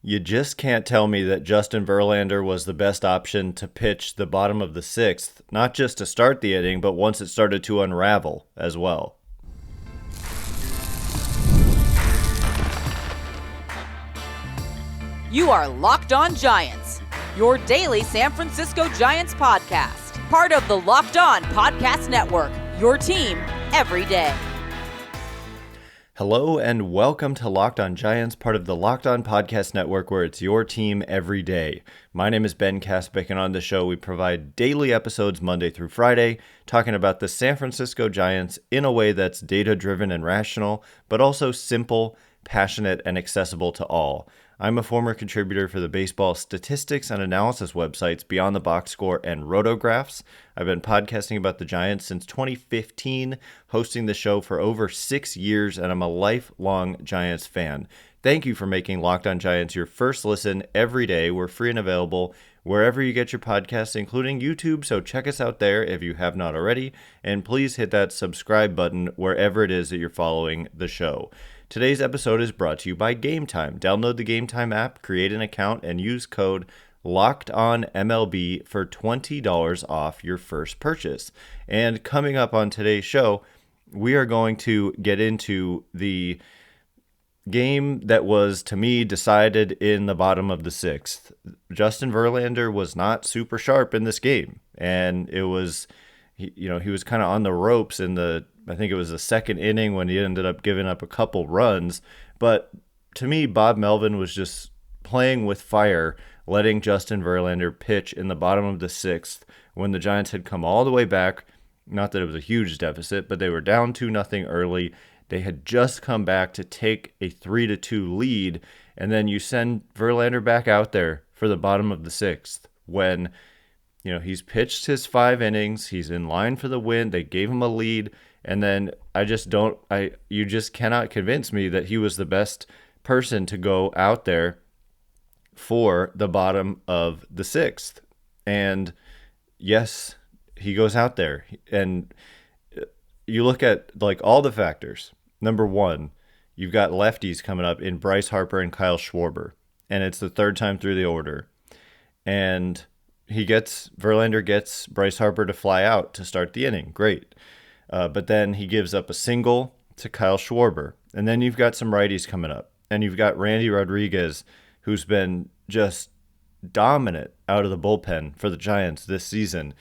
You just can't tell me that Justin Verlander was the best option to pitch the bottom of the sixth, not just to start the inning, but once it started to unravel as well. You are Locked On Giants, your daily San Francisco Giants podcast. Part of the Locked On Podcast Network, your team every day. Hello and welcome to Locked On Giants, part of the Locked On Podcast Network, where it's your team every day. My name is Ben Kaspick, and on the show we provide daily episodes Monday through Friday, talking about the San Francisco Giants in a way that's data-driven and rational, but also simple, passionate, and accessible to all. I'm a former contributor for the baseball statistics and analysis websites Beyond the Box Score and Rotographs. I've been podcasting about the Giants since 2015, hosting the show for over 6 years, and I'm a lifelong Giants fan. Thank you for making Locked On Giants your first listen every day. We're free and available wherever you get your podcasts, including YouTube, so check us out there if you have not already, and please hit that subscribe button wherever it is that you're following the show. Today's episode is brought to you by Game Time. Download the Game Time app, create an account, and use code LOCKEDONMLB for $20 off your first purchase. And coming up on today's show, we are going to get into the game that was, to me, decided in the bottom of the sixth. Justin Verlander was not super sharp in this game, and it was, he was kind of on the ropes in I think it was the second inning when he ended up giving up a couple runs. But to me, Bob Melvin was just playing with fire, letting Justin Verlander pitch in the bottom of the sixth when the Giants had come all the way back. Not that it was a huge deficit, but they were down 2-0 early. They had just come back to take a 3-2 lead, and then you send Verlander back out there for the bottom of the sixth when he's pitched his 5 innings, he's in line for the win, they gave him a lead, and then you just cannot convince me that he was the best person to go out there for the bottom of the sixth. And yes, he goes out there, and you look at all the factors. Number one, you've got lefties coming up in Bryce Harper and Kyle Schwarber, and it's the third time through the order. And Verlander gets Bryce Harper to fly out to start the inning. Great. But then he gives up a single to Kyle Schwarber. And then you've got some righties coming up. And you've got Randy Rodriguez, who's been just dominant out of the bullpen for the Giants this season.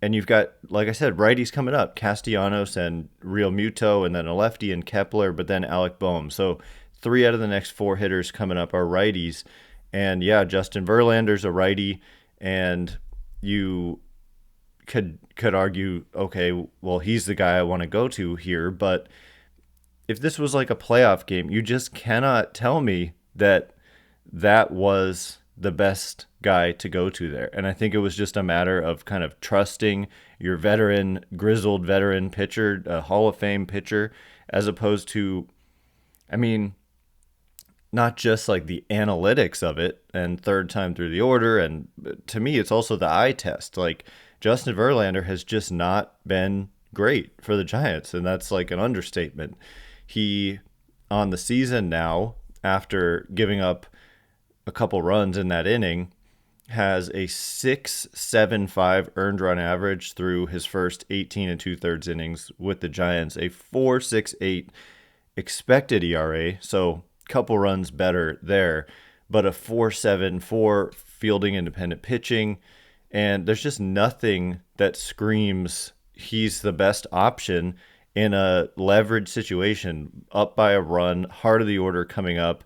And you've got, like I said, righties coming up. Castellanos and Real Muto, and then a lefty in Kepler, but then Alec Boehm. So 3 out of the next 4 hitters coming up are righties. And yeah, Justin Verlander's a righty, and you could argue, okay, well, he's the guy I want to go to here. But if this was like a playoff game, you just cannot tell me that was the best guy to go to there. And I think it was just a matter of kind of trusting your grizzled veteran pitcher, a Hall of Fame pitcher, as opposed to, not just like the analytics of it and third time through the order. And to me, it's also the eye test. Like, Justin Verlander has just not been great for the Giants, and that's like an understatement. He, on the season now, after giving up a couple runs in that inning, has a 6.75 earned run average through his first 18 2/3 innings with the Giants, a 4.68 expected ERA, so couple runs better there, but a 4.74 fielding independent pitching, and there's just nothing that screams he's the best option in a leverage situation, up by a run, heart of the order coming up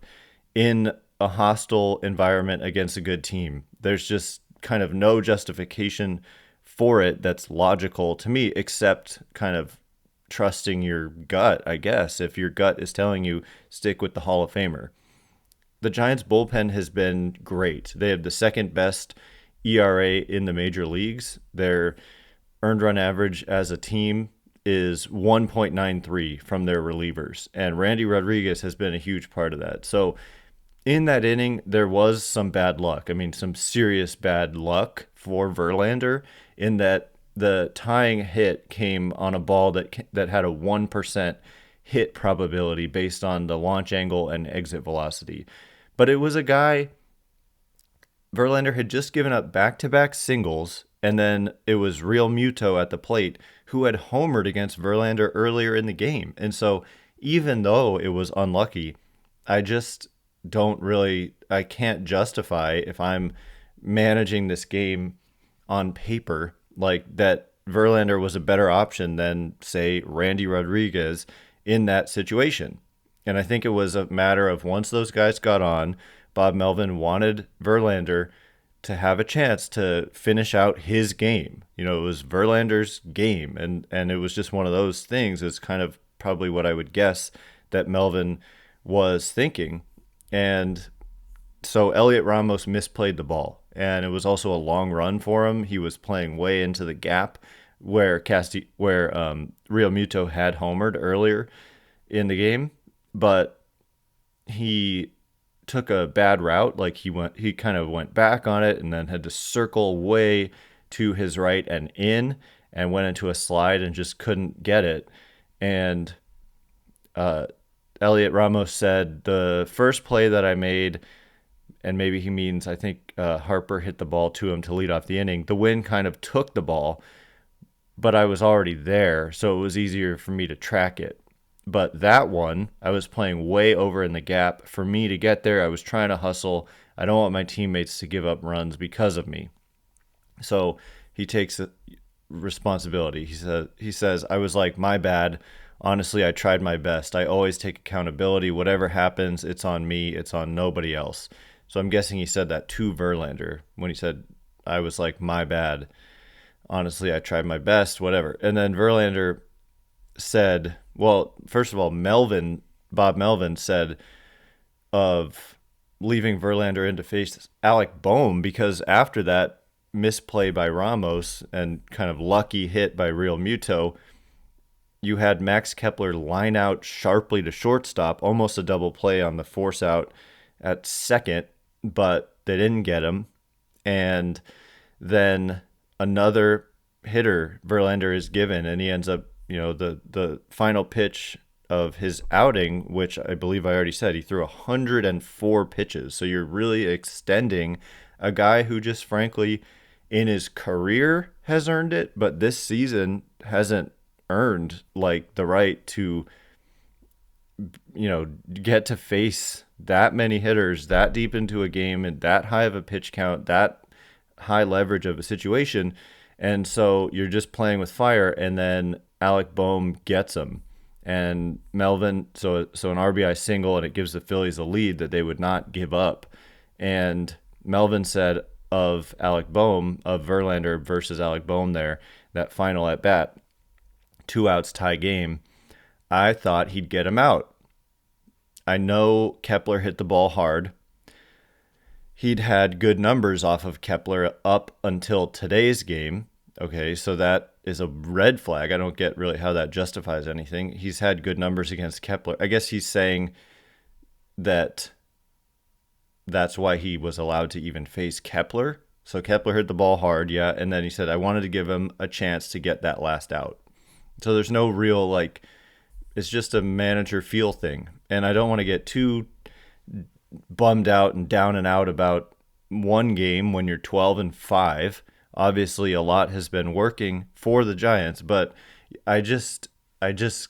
in a hostile environment against a good team. There's just kind of no justification for it that's logical to me, except kind of trusting your gut, I guess. If your gut is telling you stick with the Hall of Famer. The Giants bullpen has been great. They have the second best ERA in the major leagues. Their earned run average as a team is 1.93 from their relievers, and Randy Rodriguez has been a huge part of that. So in that inning, there was some bad luck. Some serious bad luck for Verlander in that the tying hit came on a ball that had a 1% hit probability based on the launch angle and exit velocity. But it was a guy, Verlander had just given up back-to-back singles, and then it was Real Muto at the plate who had homered against Verlander earlier in the game. And so even though it was unlucky, I just I can't justify, if I'm managing this game on paper, like that Verlander was a better option than, say, Randy Rodriguez in that situation. And I think it was a matter of, once those guys got on, Bob Melvin wanted Verlander to have a chance to finish out his game. It was Verlander's game, and it was just one of those things. It's kind of probably what I would guess that Melvin was thinking. And so Elliot Ramos misplayed the ball, and it was also a long run for him. He was playing way into the gap where Real Muto had homered earlier in the game, but he took a bad route. Like he kind of went back on it and then had to circle way to his right and in, and went into a slide and just couldn't get it. And Elliot Ramos said, the first play that I made, and maybe he means, I think Harper hit the ball to him to lead off the inning. The wind kind of took the ball, but I was already there, so it was easier for me to track it. But that one, I was playing way over in the gap. For me to get there, I was trying to hustle. I don't want my teammates to give up runs because of me. So he takes responsibility. He says, I was like, my bad. Honestly, I tried my best. I always take accountability. Whatever happens, it's on me. It's on nobody else. So I'm guessing he said that to Verlander when he said, I was like, my bad. Honestly, I tried my best, whatever. And then Verlander said, well, first of all, Bob Melvin said of leaving Verlander in to face Alec Boehm, because after that misplay by Ramos and kind of lucky hit by Real Muto, you had Max Kepler line out sharply to shortstop, almost a double play on the force out at second, but they didn't get him. And then another hitter Verlander is given, and he ends up, the final pitch of his outing, which I believe I already said, he threw 104 pitches. So you're really extending a guy who just frankly in his career has earned it, but this season hasn't earned like the right to, get to face that many hitters that deep into a game and that high of a pitch count, that high leverage of a situation. And so you're just playing with fire, and then Alec Boehm gets him. And Melvin, so an RBI single, and it gives the Phillies a lead that they would not give up. And Melvin said of Alec Boehm, of Verlander versus Alec Boehm there, that final at bat, 2 outs tie game, I thought he'd get him out. I know Kepler hit the ball hard. He'd had good numbers off of Kepler up until today's game. Okay, so that is a red flag. I don't get really how that justifies anything. He's had good numbers against Kepler. I guess he's saying that that's why he was allowed to even face Kepler. So Kepler hit the ball hard, yeah, and then he said, I wanted to give him a chance to get that last out. So there's no real, it's just a manager feel thing. And I don't want to get too bummed out and down and out about one game when you're 12-5. Obviously, a lot has been working for the Giants, but I just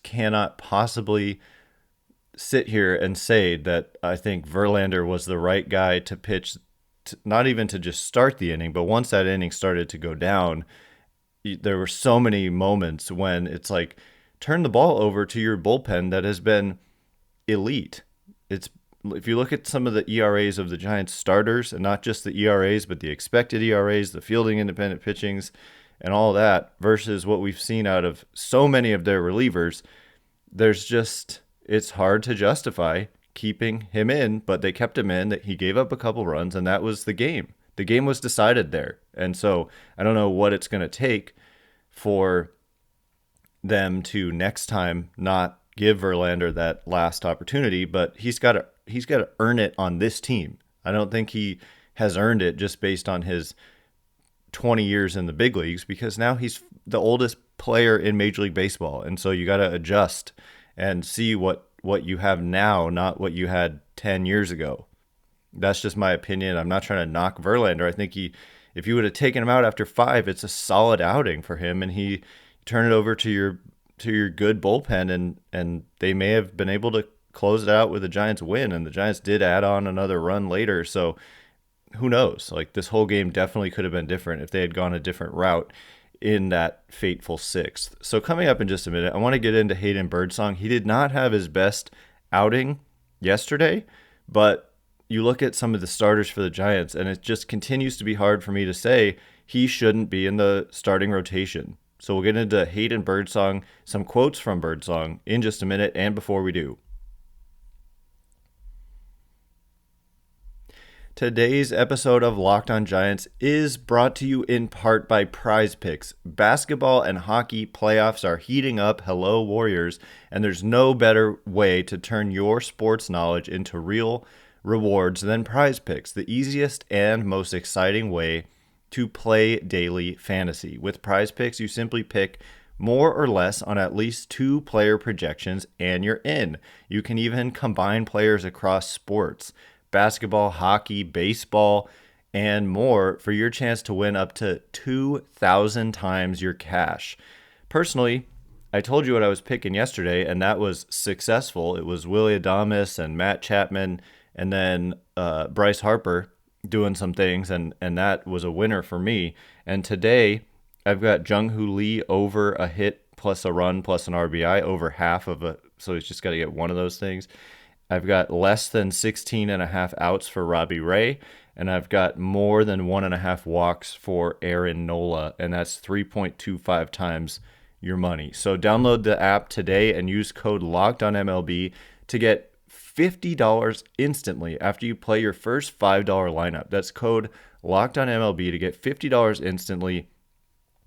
cannot possibly sit here and say that I think Verlander was the right guy to pitch, not even to just start the inning, but once that inning started to go down, there were so many moments when it's like, turn the ball over to your bullpen that has been elite. If you look at some of the ERAs of the Giants starters, and not just the ERAs, but the expected ERAs, the fielding independent pitchings, and all that, versus what we've seen out of so many of their relievers, it's hard to justify keeping him in, but they kept him in. That he gave up a couple runs, and that was the game. The game was decided there. And so I don't know what it's going to take for them to next time not give Verlander that last opportunity, but he's got to earn it on this team. I don't think he has earned it just based on his 20 years in the big leagues, because now he's the oldest player in Major League Baseball. And so you got to adjust and see what you have now, not what you had 10 years ago. That's just my opinion. I'm not trying to knock Verlander. I think if you would have taken him out after 5, it's a solid outing for him, and he turned it over to your good bullpen, and they may have been able to close it out with a Giants win, and the Giants did add on another run later. So who knows? Like, this whole game definitely could have been different if they had gone a different route in that fateful 6th. So coming up in just a minute, I want to get into Hayden Birdsong. He did not have his best outing yesterday, but you look at some of the starters for the Giants, and it just continues to be hard for me to say he shouldn't be in the starting rotation. So we'll get into Hayden Birdsong, some quotes from Birdsong in just a minute, and before we do, today's episode of Locked On Giants is brought to you in part by Prize Picks. Basketball and hockey playoffs are heating up. Hello, Warriors. And there's no better way to turn your sports knowledge into real rewards than Prize Picks, the easiest and most exciting way to play daily fantasy. With Prize Picks, you simply pick more or less on at least 2 player projections and you're in. You can even combine players across sports, basketball, hockey, baseball, and more for your chance to win up to 2,000 times your cash. Personally, I told you what I was picking yesterday, and that was successful. It was Willie Adames and Matt Chapman, and then Bryce Harper doing some things, and that was a winner for me. And today, I've got Jung-Hoo Lee over a hit plus a run plus an RBI, over half of a, so he's just got to get one of those things. I've got less than 16.5 outs for Robbie Ray, and I've got more than 1.5 walks for Aaron Nola, and that's 3.25 times your money. So download the app today and use code LOCKEDONMLB to get $50 instantly after you play your first $5 lineup. That's code LOCKEDONMLB to get $50 instantly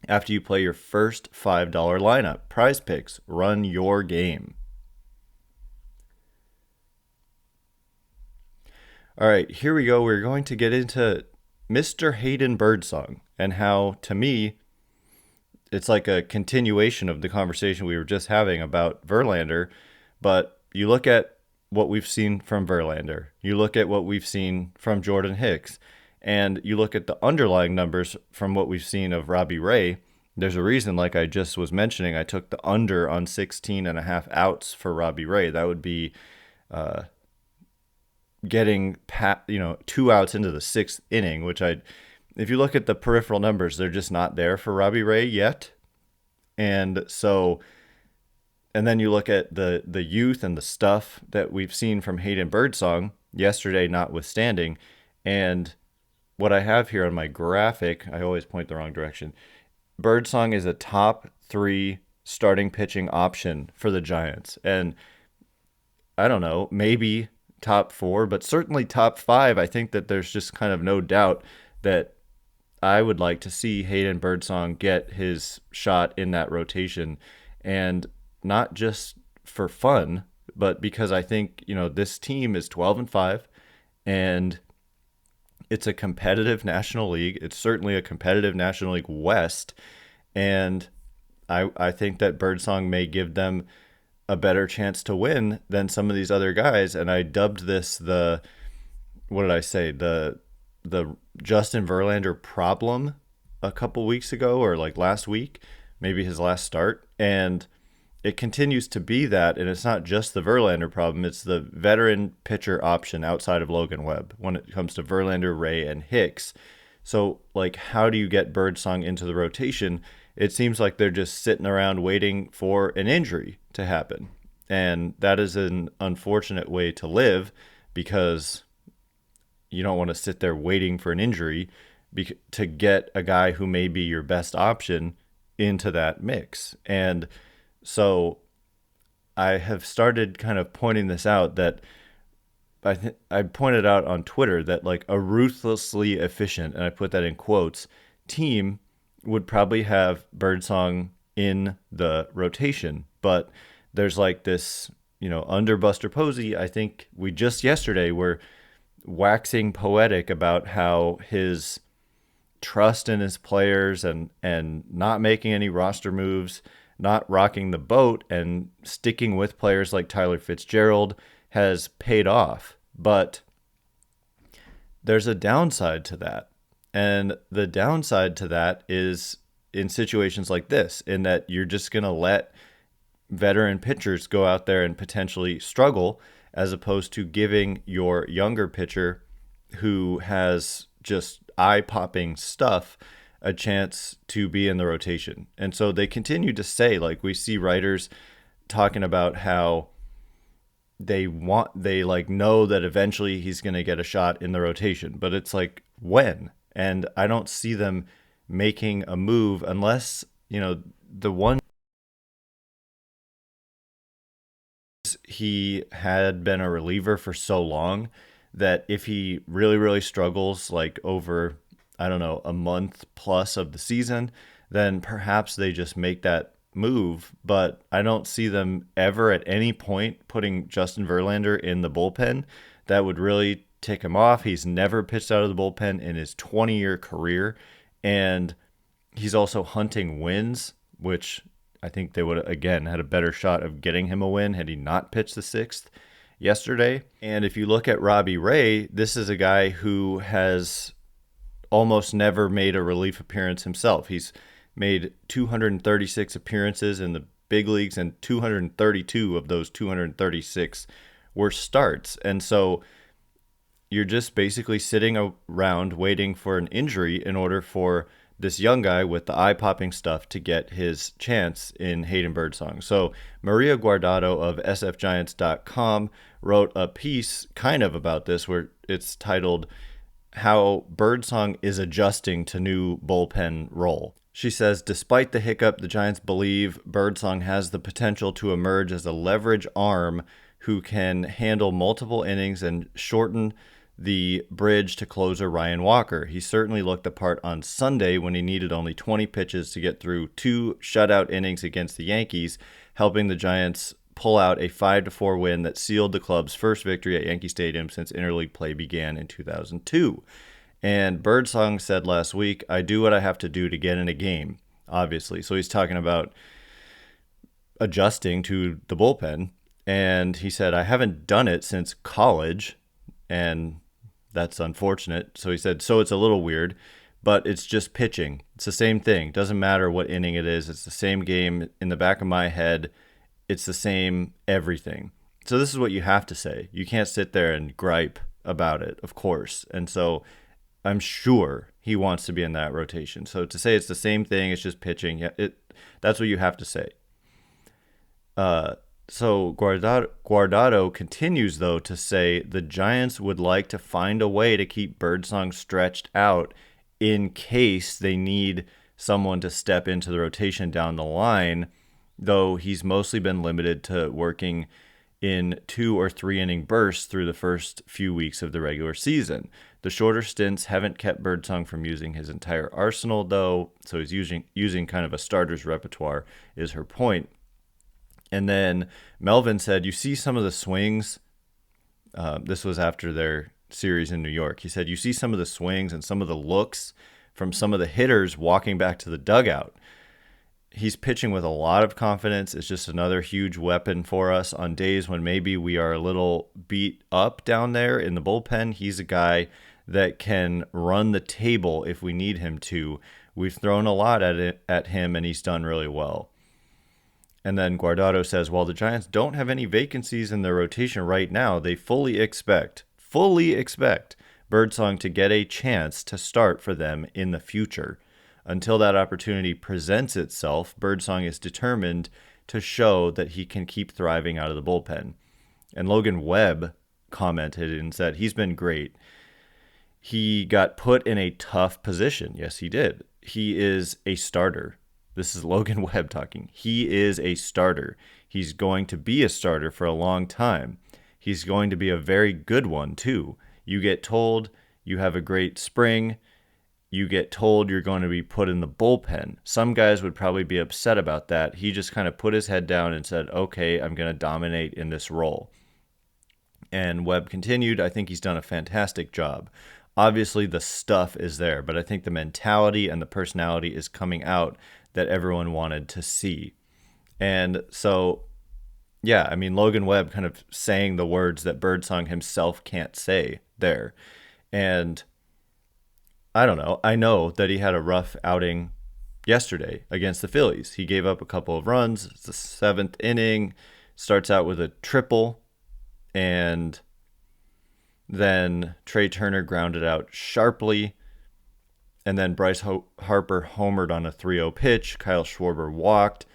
after you play your first $5 lineup. Prize Picks, run your game. All right, here we go. We're going to get into Mr. Hayden Birdsong and how, to me, it's like a continuation of the conversation we were just having about Verlander. But you look at what we've seen from Verlander, you look at what we've seen from Jordan Hicks, and you look at the underlying numbers from what we've seen of Robbie Ray. There's a reason, like I just was mentioning, I took the under on 16.5 outs for Robbie Ray. That would be getting 2 outs into the 6th inning, which if you look at the peripheral numbers, they're just not there for Robbie Ray yet. And then you look at the youth and the stuff that we've seen from Hayden Birdsong yesterday notwithstanding. And what I have here on my graphic, I always point the wrong direction. Birdsong is a top 3 starting pitching option for the Giants. And I don't know, maybe top 4, but certainly top 5. I think that there's just kind of no doubt that I would like to see Hayden Birdsong get his shot in that rotation, and not just for fun, but because I think, this team is 12-5 and it's a competitive National League. It's certainly a competitive National League West, and I think that Birdsong may give them a better chance to win than some of these other guys. And I dubbed this the Justin Verlander problem a couple weeks ago, or like last week, maybe his last start. And it continues to be that. And it's not just the Verlander problem. It's the veteran pitcher option outside of Logan Webb when it comes to Verlander, Ray, and Hicks. So, like, how do you get Birdsong into the rotation? It seems like they're just sitting around waiting for an injury to happen. And that is an unfortunate way to live, because you don't want to sit there waiting for an injury to get a guy who may be your best option into that mix. And so I have started kind of pointing this out, that I pointed out on Twitter that, like, a ruthlessly efficient, and I put that in quotes, team would probably have Birdsong in the rotation. But there's like this, under Buster Posey, I think we just yesterday were waxing poetic about how his trust in his players and not making any roster moves, not rocking the boat, and sticking with players like Tyler Fitzgerald has paid off. But there's a downside to that. And the downside to that is in situations like this, in that you're just going to let veteran pitchers go out there and potentially struggle, as opposed to giving your younger pitcher who has just eye-popping stuff a chance to be in the rotation. And so they continue to say, like, we see writers talking about how they know that eventually he's going to get a shot in the rotation, but it's like, when? And I don't see them making a move unless, the one, he had been a reliever for so long that if he really, really struggles, like over, I don't know, a month plus of the season, then perhaps they just make that move. But I don't see them ever at any point putting Justin Verlander in the bullpen. That would really tick him off. He's never pitched out of the bullpen in his 20-year career. And he's also hunting wins, which I think they would have, again, had a better shot of getting him a win had he not pitched the sixth yesterday. And if you look at Robbie Ray, this is a guy who has almost never made a relief appearance himself. He's made 236 appearances in the big leagues, and 232 of those 236 were starts. And so you're just basically sitting around waiting for an injury in order for this young guy with the eye-popping stuff to get his chance in Hayden Birdsong. So Maria Guardado of sfgiants.com wrote a piece kind of about this, where it's titled How Birdsong is Adjusting to New Bullpen Role. She says, despite the hiccup, the Giants believe Birdsong has the potential to emerge as a leverage arm who can handle multiple innings and shorten the bridge to closer Ryan Walker. He certainly looked the part on Sunday when he needed only 20 pitches to get through 2 shutout innings against the Yankees, helping the Giants pull out a 5-4 win that sealed the club's first victory at Yankee Stadium since interleague play began in 2002. And Birdsong said last week, I do what I have to do to get in a game, obviously. So he's talking about adjusting to the bullpen. And he said, I haven't done it since college, and that's unfortunate. So he said, so it's a little weird, but it's just pitching. It's the same thing. Doesn't matter what inning it is. It's the same game in the back of my head. It's the same everything. So this is what you have to say. You can't sit there and gripe about it, of course. And so I'm sure he wants to be in that rotation. So to say it's the same thing, it's just pitching, that's what you have to say. So Guardado continues, though, to say the Giants would like to find a way to keep Birdsong stretched out in case they need someone to step into the rotation down the line, though he's mostly been limited to working in 2 or 3 inning bursts through the first few weeks of the regular season. The shorter stints haven't kept Birdsong from using his entire arsenal, though, so he's using kind of a starter's repertoire, is her point. And then Melvin said, you see some of the swings. This was after their series in New York. He said, you see some of the swings and some of the looks from some of the hitters walking back to the dugout. He's pitching with a lot of confidence. It's just another huge weapon for us on days when maybe we are a little beat up down there in the bullpen. He's a guy that can run the table if we need him to. We've thrown a lot at him, and he's done really well. And then Guardado says, while the Giants don't have any vacancies in their rotation right now, they fully expect Birdsong to get a chance to start for them in the future. Until that opportunity presents itself, Birdsong is determined to show that he can keep thriving out of the bullpen. And Logan Webb commented and said, he's been great. He got put in a tough position. Yes, he did. He is a starter. This is Logan Webb talking. He is a starter. He's going to be a starter for a long time. He's going to be a very good one, too. You get told you have a great spring. You get told you're going to be put in the bullpen. Some guys would probably be upset about that. He just kind of put his head down and said, okay, I'm going to dominate in this role. And Webb continued, I think he's done a fantastic job. Obviously, the stuff is there, but I think the mentality and the personality is coming out that everyone wanted to see. And so, yeah, I mean, Logan Webb kind of saying the words that Birdsong himself can't say there. And I don't know. I know that he had a rough outing yesterday against the Phillies. He gave up a couple of runs. It's the 7th inning. Starts out with a triple, and then Trey Turner grounded out sharply, and then Bryce Harper homered on a 3-0 pitch. Kyle Schwarber walked,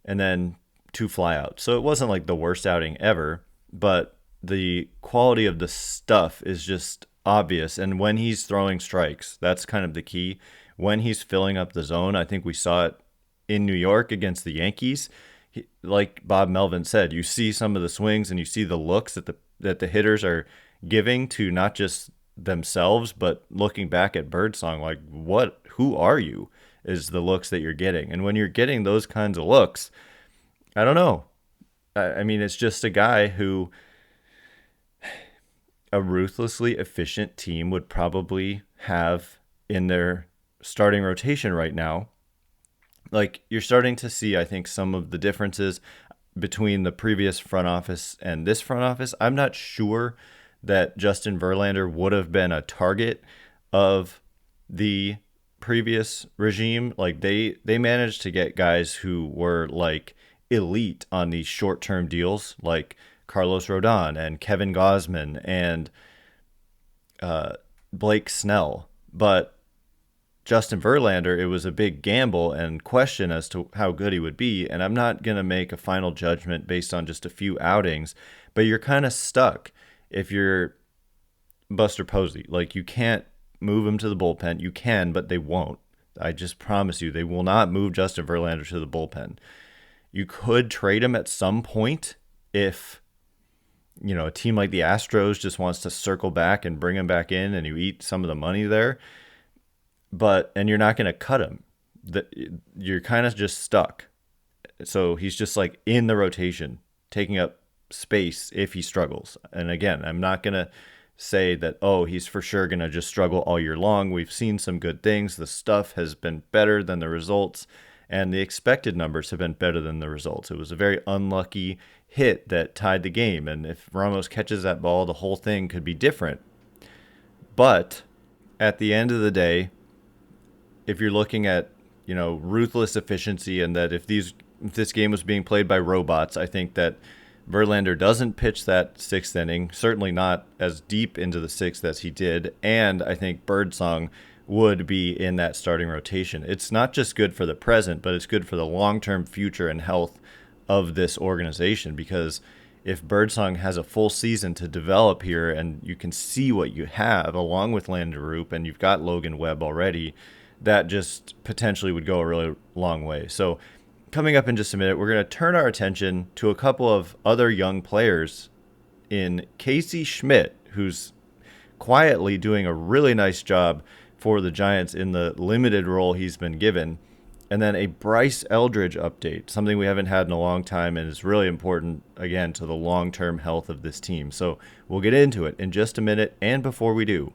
and then 2 flyouts. So it wasn't like the worst outing ever, but the quality of the stuff is just obvious. And when he's throwing strikes, that's kind of the key. When he's filling up the zone, I think we saw it in New York against the Yankees. Like Bob Melvin said, you see some of the swings and you see the looks that the hitters are giving to not just themselves, but looking back at Birdsong, like, who are you, is the looks that you're getting. And when you're getting those kinds of looks, I don't know. I mean, it's just a guy who a ruthlessly efficient team would probably have in their starting rotation right now. Like, you're starting to see, I think, some of the differences between the previous front office and this front office. I'm not sure that Justin Verlander would have been a target of the previous regime. Like, they managed to get guys who were like elite on these short-term deals, like Carlos Rodon and Kevin Gausman and Blake Snell. But Justin Verlander, it was a big gamble and question as to how good he would be. And I'm not going to make a final judgment based on just a few outings, but you're kind of stuck if you're Buster Posey. Like, you can't move him to the bullpen. You can, but they won't. I just promise you, they will not move Justin Verlander to the bullpen. You could trade him at some point if, a team like the Astros just wants to circle back and bring him back in and you eat some of the money there. And you're not going to cut him. You're kind of just stuck. So he's just like in the rotation, taking up space if he struggles. And again, I'm not going to say that, he's for sure going to just struggle all year long. We've seen some good things. The stuff has been better than the results, and the expected numbers have been better than the results. It was a very unlucky hit that tied the game. And if Ramos catches that ball, the whole thing could be different. But at the end of the day, if you're looking at, ruthless efficiency, and that if this game was being played by robots, I think that Verlander doesn't pitch that 6th inning, certainly not as deep into the 6th as he did, and I think Birdsong would be in that starting rotation. It's not just good for the present, but it's good for the long-term future and health of this organization, because if Birdsong has a full season to develop here and you can see what you have along with Landon Roop, and you've got Logan Webb already, that just potentially would go a really long way. So coming up in just a minute, we're going to turn our attention to a couple of other young players in Casey Schmitt, who's quietly doing a really nice job for the Giants in the limited role he's been given, and then a Bryce Eldridge update, something we haven't had in a long time and is really important, again, to the long-term health of this team. So we'll get into it in just a minute, and before we do,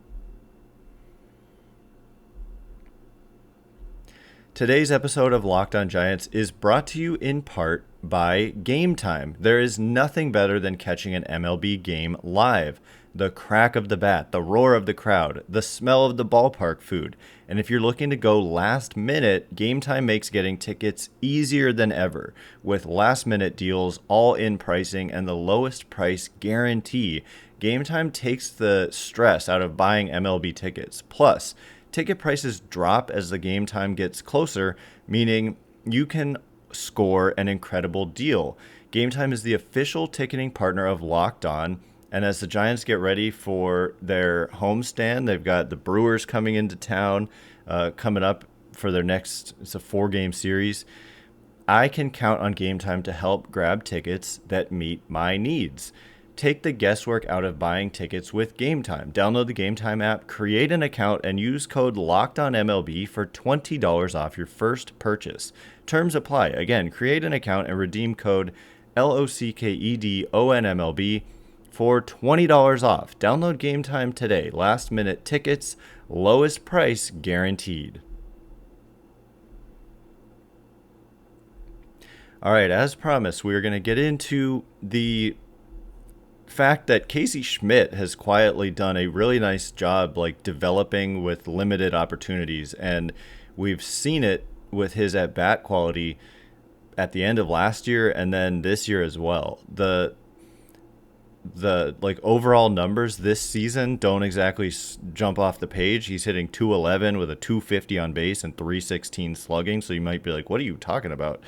today's episode of Locked On Giants is brought to you in part by Game Time. There is nothing better than catching an MLB game live. The crack of the bat, the roar of the crowd, the smell of the ballpark food. And if you're looking to go last minute, Game Time makes getting tickets easier than ever with last minute deals, all-in pricing, and the lowest price guarantee. Game Time takes the stress out of buying MLB tickets. Plus, ticket prices drop as the game time gets closer, meaning you can score an incredible deal. Game Time is the official ticketing partner of Locked On, and as the Giants get ready for their homestand, they've got the Brewers coming into town, coming up for their next, it's a 4-game series. I can count on Game Time to help grab tickets that meet my needs. Take the guesswork out of buying tickets with Game Time. Download the Game Time app, create an account, and use code LOCKEDONMLB for $20 off your first purchase. Terms apply. Again, create an account and redeem code LOCKEDONMLB for $20 off. Download Game Time today. Last minute tickets, lowest price guaranteed. All right, as promised, we're going to get into the fact that Casey Schmitt has quietly done a really nice job like developing with limited opportunities, and we've seen it with his at-bat quality at the end of last year and then this year as well. The like overall numbers this season don't exactly jump off the page. He's hitting 211 with a 250 on base and 316 slugging, so you might be like, what are you talking about?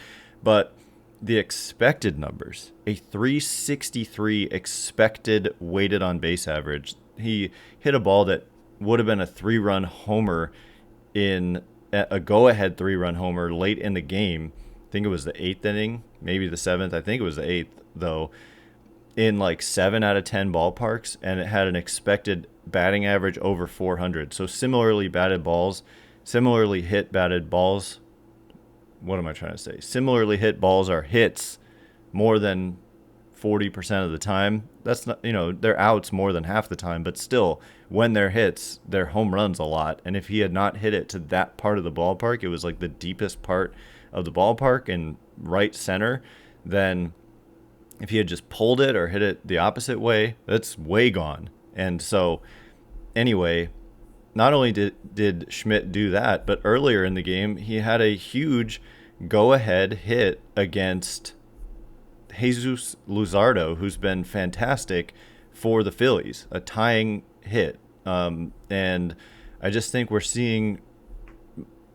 But the expected numbers, a 363 expected weighted on base average. He hit a ball that would have been a 3-run homer in a go-ahead 3-run homer late in the game. I think it was the 8th inning, maybe the 7th. I think it was the 8th, though, in like 7 out of 10 ballparks, and it had an expected batting average over 400. So similarly batted balls, similarly hit batted balls. What am I trying to say? Similarly hit balls are hits more than 40% of the time. That's not, they're outs more than half the time, but still, when they're hits, they're home runs a lot. And if he had not hit it to that part of the ballpark, it was like the deepest part of the ballpark in right center, then if he had just pulled it or hit it the opposite way, that's way gone. And so anyway, not only did Schmidt do that, but earlier in the game, he had a huge go-ahead hit against Jesus Luzardo, who's been fantastic for the Phillies, a tying hit. And I just think we're seeing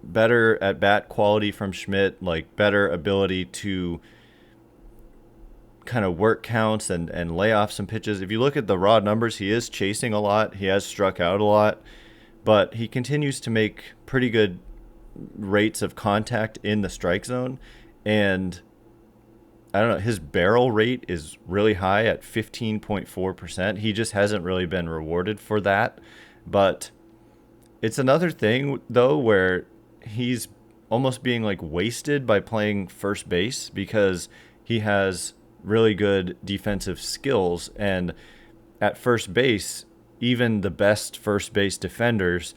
better at-bat quality from Schmidt, like better ability to kind of work counts and lay off some pitches. If you look at the raw numbers, he is chasing a lot. He has struck out a lot, but he continues to make pretty good rates of contact in the strike zone. And I don't know, his barrel rate is really high at 15.4%. He just hasn't really been rewarded for that. But it's another thing, though, where he's almost being like wasted by playing first base because he has really good defensive skills. And at first base, even the best first base defenders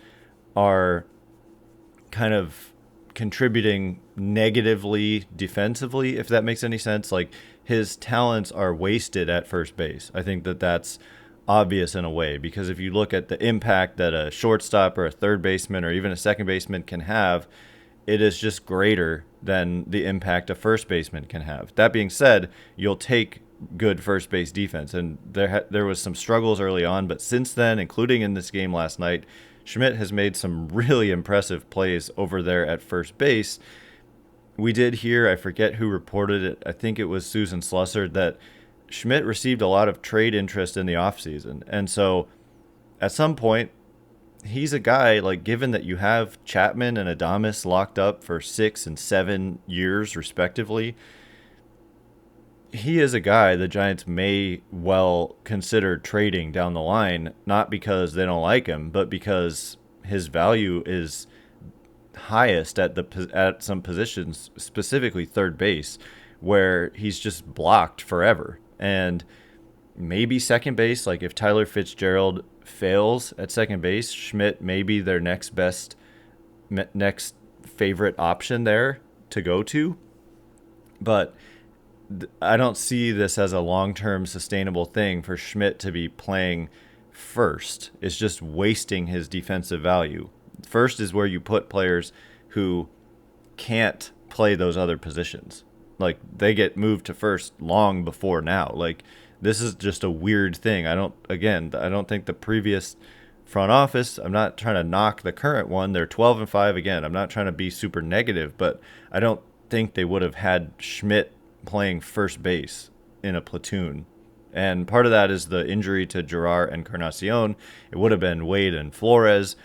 are kind of contributing negatively defensively, if that makes any sense. Like, his talents are wasted at first base. I think that that's obvious in a way, because if you look at the impact that a shortstop or a third baseman or even a second baseman can have, it is just greater than the impact a first baseman can have. That being said, you'll take good first base defense, and there was some struggles early on, but since then, including in this game last night, Schmidt has made some really impressive plays over there at first base. We did hear, I forget who reported it, I think it was Susan Slusser, that Schmidt received a lot of trade interest in the offseason. And so at some point, he's a guy, like, given that you have Chapman and Adames locked up for 6 and 7 years respectively, he is a guy the Giants may well consider trading down the line, not because they don't like him, but because his value is highest at some positions, specifically third base, where he's just blocked forever. And maybe second base, like if Tyler Fitzgerald fails at second base, Schmidt may be their next favorite option there to go to. But I don't see this as a long-term sustainable thing for Schmidt to be playing first. It's just wasting his defensive value. First is where you put players who can't play those other positions. Like, they get moved to first long before now. Like, this is just a weird thing. I don't think the previous front office, I'm not trying to knock the current one. They're 12-5 again. I'm not trying to be super negative, but I don't think they would have had Schmidt playing first base in a platoon. And part of that is the injury to Gerard Encarnacion. It would have been Wade and Flores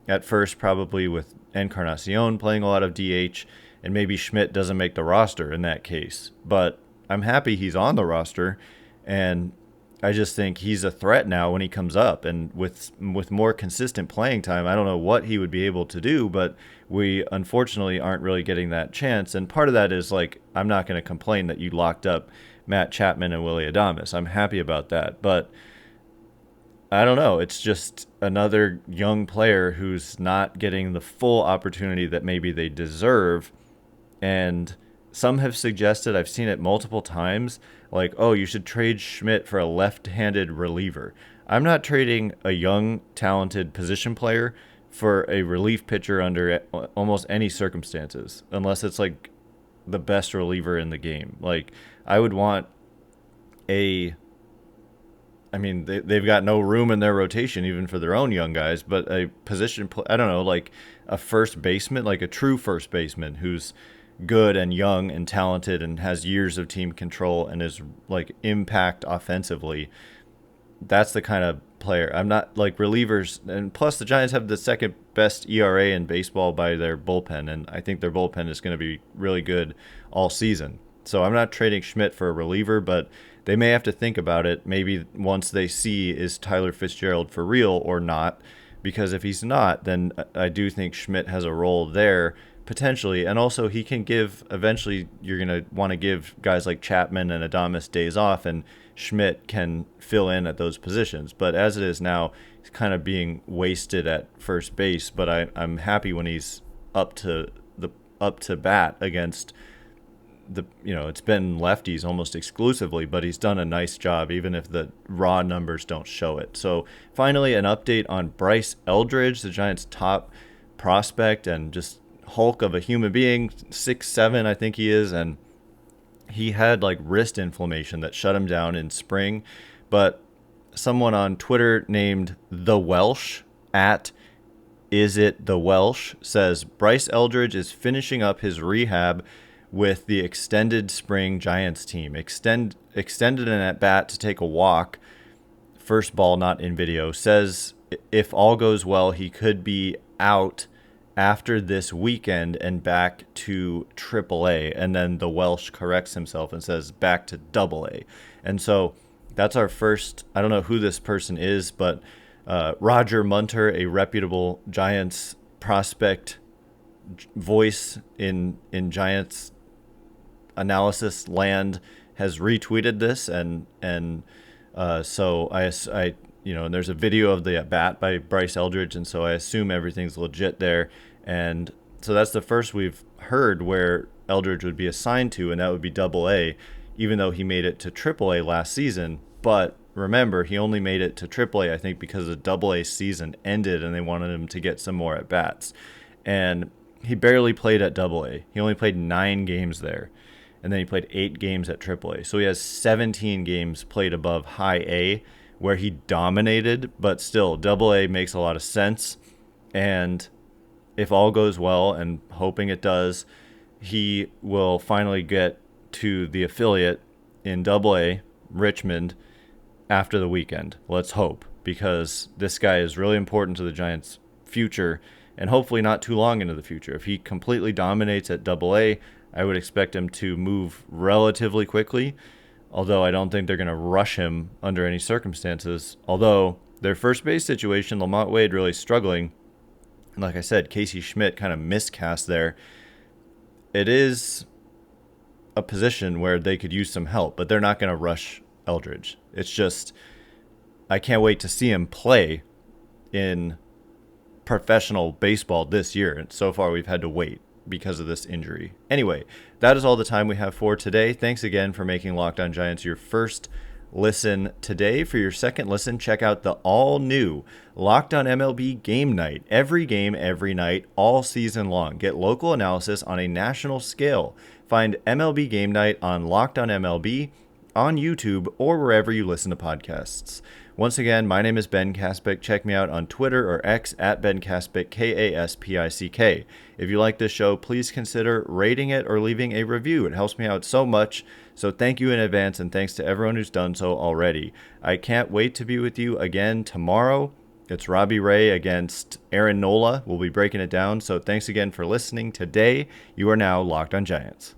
at first, probably with Encarnacion playing a lot of DH, and maybe Schmidt doesn't make the roster in that case. But I'm happy he's on the roster, and I just think he's a threat now when he comes up. And with more consistent playing time, I don't know what he would be able to do, but we unfortunately aren't really getting that chance. And part of that is, like, I'm not going to complain that you locked up Matt Chapman and Willy Adames. I'm happy about that. But I don't know. It's just another young player who's not getting the full opportunity that maybe they deserve. And some have suggested, I've seen it multiple times, like, oh, you should trade Schmidt for a left-handed reliever. I'm not trading a young, talented position player for a relief pitcher under almost any circumstances, unless it's like the best reliever in the game. Like, I would want they've got no room in their rotation, even for their own young guys, but a position, I don't know, like a first baseman, like a true first baseman who's good and young and talented and has years of team control and is like impact offensively. That's the kind of player. I'm not like relievers. And plus the Giants have the second best ERA in baseball by their bullpen. And I think their bullpen is going to be really good all season. So I'm not trading Schmidt for a reliever, but they may have to think about it. Maybe once they see, is Tyler Fitzgerald for real or not? Because if he's not, then I do think Schmidt has a role there potentially. And also he can give, eventually you're going to want to give guys like Chapman and Adames days off, and Schmidt can fill in at those positions. But as it is now, he's kind of being wasted at first base. But I'm happy when he's up to bat against it's been lefties almost exclusively, but he's done a nice job, even if the raw numbers don't show it. So finally, an update on Bryce Eldridge, the Giants' top prospect and just hulk of a human being, 6'7", I think he is, and he had like wrist inflammation that shut him down in spring. But someone on Twitter named The Welsh @IsItTheWelsh says Bryce Eldridge is finishing up his rehab with the extended spring Giants team. Extended an at-bat to take a walk. First ball, not in video. Says if all goes well, he could be out after this weekend and back to AAA. And then the Welsh corrects himself and says back to AA. And so that's our first, I don't know who this person is, but Roger Munter, a reputable Giants prospect voice in Giants analysis land, has retweeted this, and so I and there's a video of the at bat by Bryce Eldridge, and so I assume everything's legit there. And so that's the first we've heard where Eldridge would be assigned to, and that would be AA, even though he made it to AAA last season. But remember, he only made it to AAA, I think, because the AA season ended and they wanted him to get some more at bats. And he barely played at AA. He only played 9 games there. And then he played 8 games at AAA. So he has 17 games played above high A, where he dominated, but still, AA makes a lot of sense. And if all goes well, and hoping it does, he will finally get to the affiliate in AA, Richmond, after the weekend. Let's hope, because this guy is really important to the Giants' future, and hopefully not too long into the future. If he completely dominates at AA, I would expect him to move relatively quickly, although I don't think they're going to rush him under any circumstances. Although their first base situation, Lamont Wade really struggling. And like I said, Casey Schmitt kind of miscast there. It is a position where they could use some help, but they're not going to rush Eldridge. It's just, I can't wait to see him play in professional baseball this year. And so far we've had to wait because of this injury. Anyway, that is all the time we have for today. Thanks again for making Locked On Giants your first listen today. For your second listen, check out the all-new Locked On MLB Game Night. Every game, every night, all season long. Get local analysis on a national scale. Find MLB Game Night on Locked On MLB, on YouTube, or wherever you listen to podcasts. Once again, my name is Ben Kaspick. Check me out on Twitter or X at Ben Kaspick, Kaspick. If you like this show, please consider rating it or leaving a review. It helps me out so much. So thank you in advance, and thanks to everyone who's done so already. I can't wait to be with you again tomorrow. It's Robbie Ray against Aaron Nola. We'll be breaking it down. So thanks again for listening today. You are now Locked On Giants.